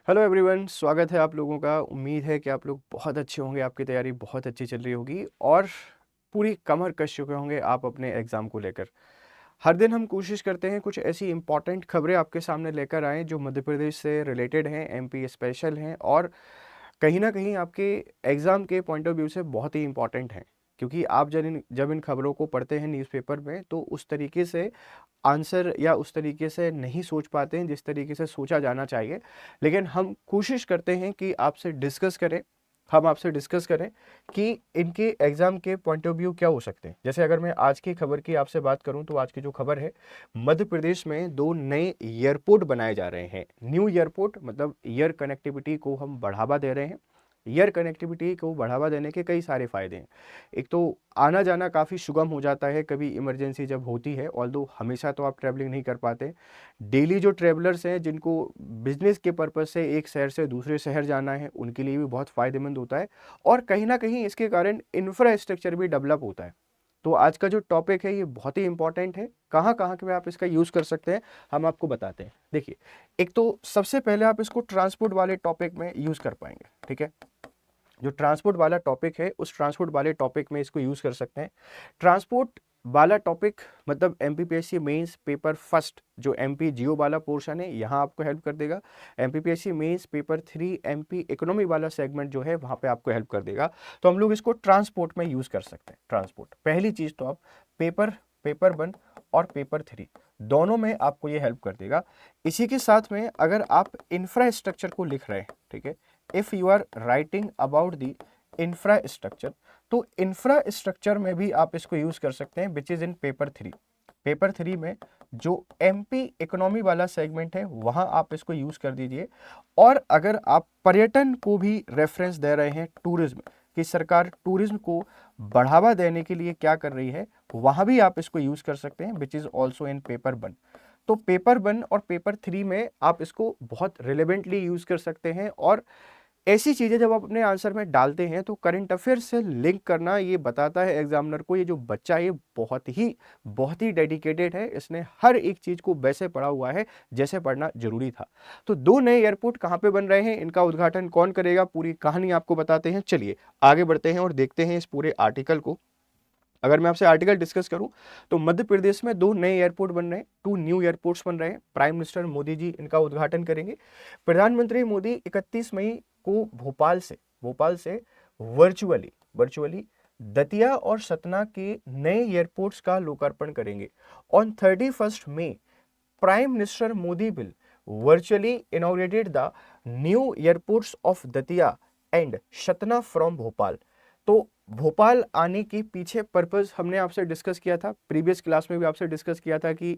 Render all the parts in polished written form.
Hello everyone, स्वागत है आप लोगों का। उम्मीद है कि आप लोग बहुत अच्छे होंगे, आपकी तैयारी बहुत अच्छी चल रही होगी और पूरी कमर कस चुके होंगे आप अपने एग्ज़ाम को लेकर। हर दिन हम कोशिश करते हैं कुछ ऐसी इंपॉर्टेंट खबरें आपके सामने लेकर आएँ जो मध्य प्रदेश से रिलेटेड हैं, एमपी स्पेशल हैं और कहीं न कहीं आपके एग्ज़ाम के पॉइंट ऑफ व्यू से बहुत ही इम्पोर्टेंट हैं। क्योंकि आप जब इन खबरों को पढ़ते हैं न्यूज़पेपर में तो उस तरीके से आंसर या उस तरीके से नहीं सोच पाते हैं जिस तरीके से सोचा जाना चाहिए। लेकिन हम कोशिश करते हैं कि हम आपसे डिस्कस करें कि इनके एग्ज़ाम के पॉइंट ऑफ व्यू क्या हो सकते हैं। जैसे अगर मैं आज की खबर की आपसे बात करूं तो आज की जो खबर है, मध्य प्रदेश में 2 नए एयरपोर्ट बनाए जा रहे हैं। न्यू एयरपोर्ट मतलब एयर कनेक्टिविटी को हम बढ़ावा दे रहे हैं। एयर कनेक्टिविटी को बढ़ावा देने के कई सारे फ़ायदे हैं। एक तो आना जाना काफ़ी सुगम हो जाता है कभी इमरजेंसी जब होती है, ऑल्दो हमेशा तो आप ट्रैवलिंग नहीं कर पाते। डेली जो ट्रैवलर्स हैं जिनको बिजनेस के पर्पज़ से एक शहर से दूसरे शहर जाना है, उनके लिए भी बहुत फ़ायदेमंद होता है और कहीं ना कहीं इसके कारण इंफ्रास्ट्रक्चर भी डेवलप होता है। तो आज का जो टॉपिक है ये बहुत ही इंपॉर्टेंट है। कहाँ कहाँ पे आप इसका यूज़ कर सकते हैं, हम आपको बताते हैं। देखिए, एक तो सबसे पहले आप इसको ट्रांसपोर्ट वाले टॉपिक में यूज़ कर पाएंगे। ठीक है, जो ट्रांसपोर्ट वाला टॉपिक है उस ट्रांसपोर्ट वाले टॉपिक में इसको यूज़ कर सकते हैं। ट्रांसपोर्ट वाला टॉपिक मतलब एमपीपीएससी मेंस पेपर फर्स्ट, जो एमपी जियो वाला पोर्शन है यहाँ आपको हेल्प कर देगा। MPPSC mains paper 3 MP economy वाला सेगमेंट जो है वहाँ पे आपको हेल्प कर देगा। तो हम लोग इसको ट्रांसपोर्ट में यूज़ कर सकते हैं। ट्रांसपोर्ट पहली चीज़ तो आप पेपर पेपर 1 और पेपर 3 दोनों में आपको ये हेल्प कर देगा। इसी के साथ में अगर आप इंफ्रास्ट्रक्चर को लिख रहे हैं, ठीक है, if you are writing about the infrastructure, तो इंफ्रास्ट्रक्चर में भी आप इसको यूज कर सकते हैं which is in paper 3। Paper 3 में जो एमपी इकोनॉमी वाला सेगमेंट है वहां आप इसको यूज कर दीजिए। और अगर आप पर्यटन को भी रेफरेंस दे रहे हैं, टूरिज्म कि सरकार टूरिज्म को बढ़ावा देने के लिए क्या कर रही है, वहां भी आप इसको यूज कर सकते हैं which is also in paper 1। तो पेपर 1 और पेपर 3 में आप इसको बहुत रिलेवेंटली यूज कर सकते हैं। और ऐसी चीजें जब आप अपने आंसर में डालते हैं तो करंट अफेयर से लिंक करना ये बताता है एग्जामिनर को, ये जो बच्चा है ये बहुत ही डेडिकेटेड है, इसने हर एक चीज को वैसे पढ़ा हुआ है जैसे पढ़ना जरूरी था। तो 2 नए एयरपोर्ट कहाँ पे बन रहे हैं, इनका उद्घाटन कौन करेगा, पूरी कहानी आपको बताते हैं। चलिए आगे बढ़ते हैं और देखते हैं इस पूरे आर्टिकल को। अगर मैं आपसे आर्टिकल डिस्कस करूं तो मध्य प्रदेश में 2 नए एयरपोर्ट बन रहे हैं, 2 न्यू एयरपोर्ट्स बन रहे हैं। प्राइम मिनिस्टर मोदी जी इनका उद्घाटन करेंगे। प्रधानमंत्री मोदी 31 मई को भोपाल से वर्चुअली दतिया और सतना के नए एयरपोर्ट्स का लोकार्पण करेंगे। On 31 May prime minister Modi will virtually inaugurated the new airports of Datia and Satna from Bhopal. तो भोपाल आने के पीछे पर्पस हमने आपसे डिस्कस किया था, प्रीवियस क्लास में भी आपसे डिस्कस किया था कि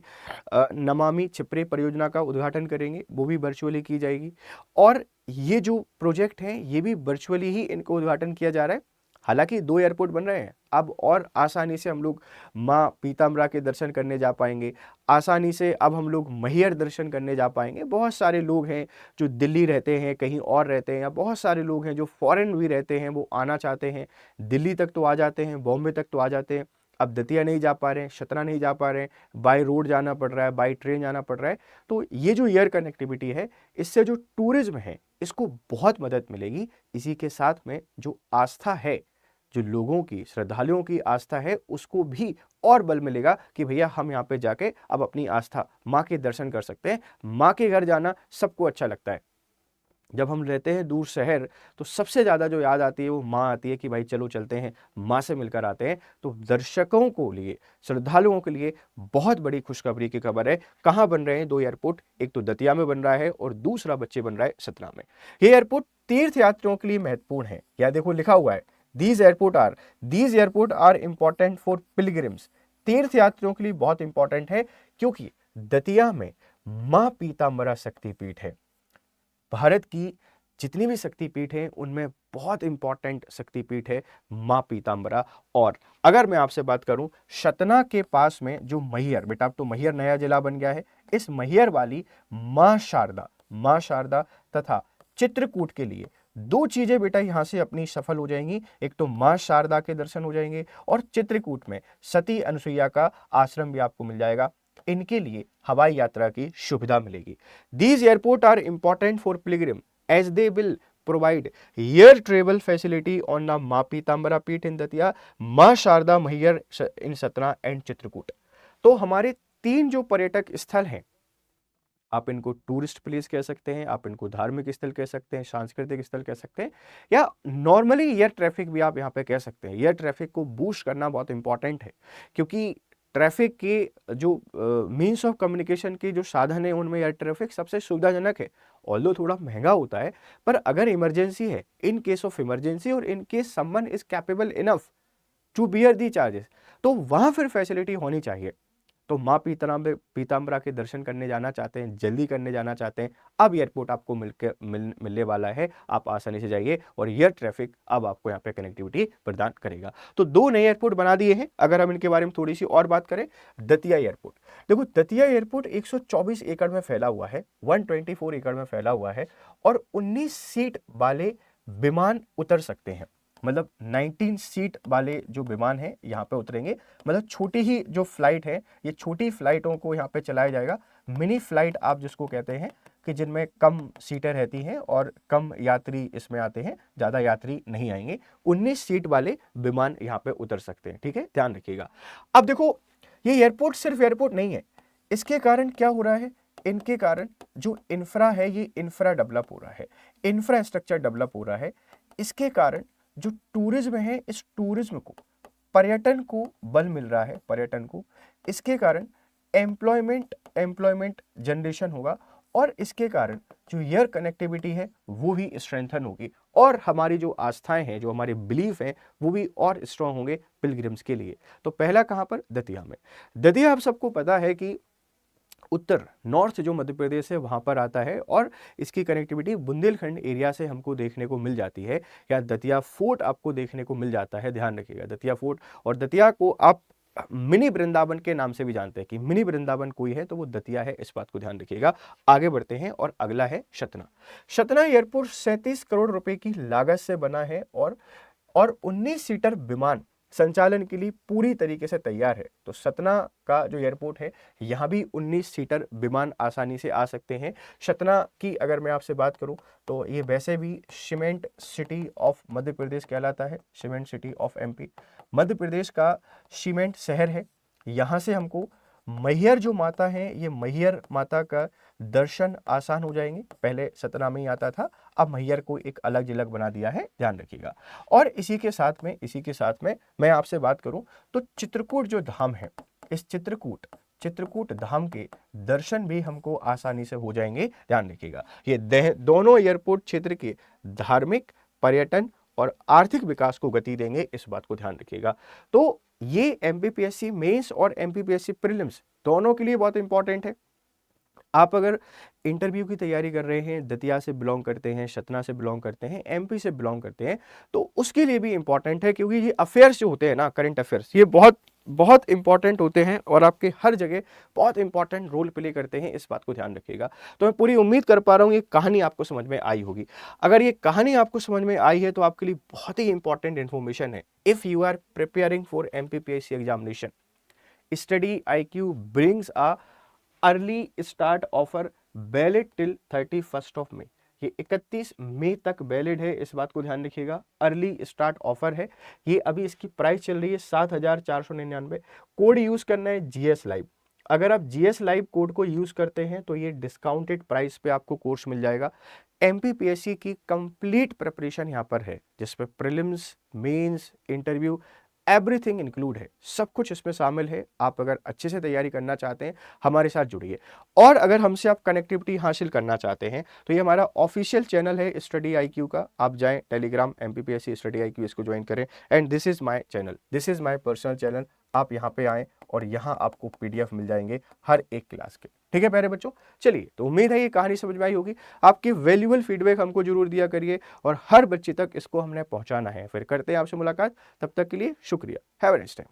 नमामि छिपरे परियोजना का उद्घाटन करेंगे, वो भी वर्चुअली की जाएगी। और ये जो प्रोजेक्ट हैं ये भी वर्चुअली ही इनको उद्घाटन किया जा रहा है। हालांकि 2 एयरपोर्ट बन रहे हैं, अब और आसानी से हम लोग माँ पीताम्बरा के दर्शन करने जा पाएंगे, आसानी से अब हम लोग मैहर दर्शन करने जा पाएंगे। बहुत सारे लोग हैं जो दिल्ली रहते हैं, कहीं और रहते हैं, या बहुत सारे लोग हैं जो फॉरेन भी रहते हैं, वो आना चाहते हैं, दिल्ली तक तो आ जाते हैं, बॉम्बे तक तो आ जाते हैं। अब दतिया नहीं जा पा रहे हैं, सतना नहीं जा पा रहे हैं, बाय रोड जाना पड़ रहा है, बाय ट्रेन जाना पड़ रहा है। तो ये जो एयर कनेक्टिविटी है इससे जो टूरिज्म है इसको बहुत मदद मिलेगी। इसी के साथ में जो आस्था है, जो लोगों की, श्रद्धालुओं की आस्था है, उसको भी और बल मिलेगा कि भैया हम यहाँ पे जाके अब अपनी आस्था माँ के दर्शन कर सकते हैं। माँ के घर जाना सबको अच्छा लगता है। जब हम रहते हैं दूर शहर तो सबसे ज़्यादा जो याद आती है वो माँ आती है कि भाई चलो चलते हैं, माँ से मिलकर आते हैं। तो दर्शकों को लिए, श्रद्धालुओं के लिए बहुत बड़ी खुशखबरी की खबर है। कहाँ बन रहे हैं 2 एयरपोर्ट, एक तो दतिया में बन रहा है और दूसरा बच्चे बन रहा है सतना में। ये एयरपोर्ट तीर्थ यात्रियों के लिए महत्वपूर्ण है। क्या देखो लिखा हुआ है, these airport are important for pilgrims. तीर्थ यात्रियों के लिए बहुत इंपॉर्टेंट है क्योंकि दतिया में मां पीताम्बरा शक्तिपीठ है। भारत की जितनी भी शक्तिपीठ हैं उनमें बहुत इंपॉर्टेंट शक्तिपीठ है मां पीताम्बरा। और अगर मैं आपसे बात करूं सतना के पास में जो मैहर, बेटा अब तो मैहर नया जिला बन गया है, इस मैहर वाली मां शारदा तथा चित्रकूट के लिए 2 चीजें बेटा यहां से अपनी सफल हो जाएंगी। एक तो मां शारदा के दर्शन हो जाएंगे और चित्रकूट में सती अनुसुईया का आश्रम भी आपको मिल जाएगा। इनके लिए हवाई यात्रा की सुविधा मिलेगी। These airport are important for pilgrim. as they will provide air travel facility on the माँ पीताम्बरा पीठ in दतिया, माँ शारदा मैहर in सतना एंड चित्रकूट। तो हमारे 3 जो पर्यटक स्थल हैं, आप इनको टूरिस्ट प्लेस कह सकते हैं, आप इनको धार्मिक स्थल कह सकते हैं, सांस्कृतिक स्थल कह सकते हैं, या नॉर्मली एयर ट्रैफिक भी आप यहाँ पे कह सकते हैं। एयर ट्रैफिक को बूस्ट करना बहुत इंपॉर्टेंट है, क्योंकि ट्रैफिक के जो मीन्स ऑफ कम्युनिकेशन के जो साधन है उनमें एयर ट्रैफिक सबसे सुविधाजनक है। ऑल्दो थोड़ा महंगा होता है, पर अगर इमरजेंसी है, इन केस ऑफ इमरजेंसी और in case someone is capable enough to bear the charges, तो वहां फिर फैसिलिटी होनी चाहिए। तो माँ पीताम्बरा के दर्शन करने जाना चाहते हैं, जल्दी करने जाना चाहते हैं, अब एयरपोर्ट आपको मिलने वाला है, आप आसानी से जाइए और एयर ट्रैफिक अब आपको यहाँ पे कनेक्टिविटी प्रदान करेगा। तो 2 नए एयरपोर्ट बना दिए हैं। अगर हम इनके बारे में थोड़ी सी और बात करें, दतिया एयरपोर्ट, देखो दतिया एयरपोर्ट 124 एकड़ में फैला हुआ है, 124 एकड़ में फैला हुआ है, और 19 सीट वाले विमान उतर सकते हैं। मतलब 19 सीट वाले जो विमान हैं यहाँ पे उतरेंगे। मतलब छोटी ही जो फ्लाइट है, ये छोटी फ्लाइटों को यहाँ पे चलाया जाएगा। मिनी फ्लाइट आप जिसको कहते हैं, कि जिनमें कम सीटें रहती हैं और कम यात्री इसमें आते हैं, ज़्यादा यात्री नहीं आएंगे। 19 सीट वाले विमान यहाँ पे उतर सकते हैं, ठीक है, ध्यान रखिएगा। अब देखो, ये एयरपोर्ट सिर्फ एयरपोर्ट नहीं है, इसके कारण क्या हो रहा है, इनके कारण जो इंफ्रा है, ये इंफ्रा डेवलप हो रहा है, इंफ्रास्ट्रक्चर डेवलप हो रहा है। इसके कारण जो टूरिज्म है, इस टूरिज्म को, पर्यटन को बल मिल रहा है, पर्यटन को। इसके कारण एम्प्लॉयमेंट जनरेशन होगा, और इसके कारण जो एयर कनेक्टिविटी है वो भी स्ट्रेंथन होगी, और हमारी जो आस्थाएं हैं, जो हमारे बिलीफ हैं, वो भी और स्ट्रांग होंगे पिलग्रिम्स के लिए। तो पहला कहां पर, दतिया में। दतिया आप सबको पता है कि उत्तर नॉर्थ जो मध्य प्रदेश है वहां पर आता है, और इसकी कनेक्टिविटी बुंदेलखंड एरिया से हमको देखने को मिल जाती है, या दतिया फोर्ट आपको देखने को मिल जाता है। ध्यान रखिएगा, दतिया फोर्ट, और दतिया को आप मिनी वृंदावन के नाम से भी जानते हैं, कि मिनी वृंदावन कोई है तो वो दतिया है, इस बात को ध्यान रखिएगा। आगे बढ़ते हैं, और अगला है सतना। सतना एयरपोर्ट 37 करोड़ रुपए की लागत से बना है, और 19 सीटर विमान संचालन के लिए पूरी तरीके से तैयार है। तो सतना का जो एयरपोर्ट है, यहाँ भी 19 सीटर विमान आसानी से आ सकते हैं। सतना की अगर मैं आपसे बात करूं, तो ये वैसे भी cement city of Madhya Pradesh कहलाता है, cement city of MP, Madhya Pradesh का सीमेंट शहर है। यहाँ से हमको मैहर जो माता है, ये मैहर माता का दर्शन आसान हो जाएंगे। पहले सतना में ही आता था, अब मैहर को एक अलग जिला बना दिया है, ध्यान रखिएगा। और इसी के साथ में मैं आपसे बात करूं, तो चित्रकूट जो धाम है, इस चित्रकूट धाम के दर्शन भी हमको आसानी से हो जाएंगे, ध्यान रखिएगा। ये दोनों एयरपोर्ट क्षेत्र के धार्मिक, पर्यटन और आर्थिक विकास को गति देंगे, इस बात को ध्यान रखिएगा। तो ये एमपीपीएससी मेंस और एमपीपीएससी प्रीलिम्स दोनों के लिए बहुत इंपॉर्टेंट है। आप अगर इंटरव्यू की तैयारी कर रहे हैं, दतिया से बिलोंग करते हैं, सतना से बिलोंग करते हैं, एमपी से बिलोंग करते हैं, तो उसके लिए भी इंपॉर्टेंट है, क्योंकि ये अफेयर्स जो होते हैं ना, करंट अफेयर्स, ये बहुत बहुत इंपॉर्टेंट होते हैं, और आपके हर जगह बहुत इंपॉर्टेंट रोल प्ले करते हैं, इस बात को ध्यान रखिएगा। तो मैं पूरी उम्मीद कर पा रहा हूँ ये कहानी आपको समझ में आई होगी। अगर ये कहानी आपको समझ में आई है, तो आपके लिए बहुत ही इंपॉर्टेंट इन्फॉर्मेशन है। If you are preparing for MPPSC examination, study IQ brings a early start offer valid till 31 May। ये 31 मई तक वैलिड है, इस बात को ध्यान रखिएगा। अर्ली स्टार्ट ऑफर है ये, अभी इसकी प्राइस चल रही है 7,499। कोड यूज करना है GS लाइव। अगर आप GS लाइव कोड को यूज करते हैं, तो ये डिस्काउंटेड प्राइस पे आपको कोर्स मिल जाएगा। एमपीपीएससी की कंप्लीट प्रिपरेशन यहाँ पर है, जिसमें prelims, mains, interview, everything include है, सब कुछ इसमें शामिल है। आप अगर अच्छे से तैयारी करना चाहते हैं, हमारे साथ जुड़िए। और अगर हमसे आप कनेक्टिविटी हासिल करना चाहते हैं, तो ये हमारा ऑफिशियल चैनल है स्टडी IQ का, आप जाएं टेलीग्राम MPPSC स्टडी IQ, इसको ज्वाइन करें। And this is my channel, this is my personal channel. आप यहाँ पे आएँ और यहाँ आपको PDF मिल जाएंगे हर एक क्लास के, ठीक है प्यारे बच्चों। चलिए, तो उम्मीद है ये कहानी समझ में आई होगी। आपकी वैल्यूएबल फीडबैक हमको जरूर दिया करिए, और हर बच्चे तक इसको हमने पहुंचाना है। फिर करते हैं आपसे मुलाकात, तब तक के लिए शुक्रिया। Have a nice time.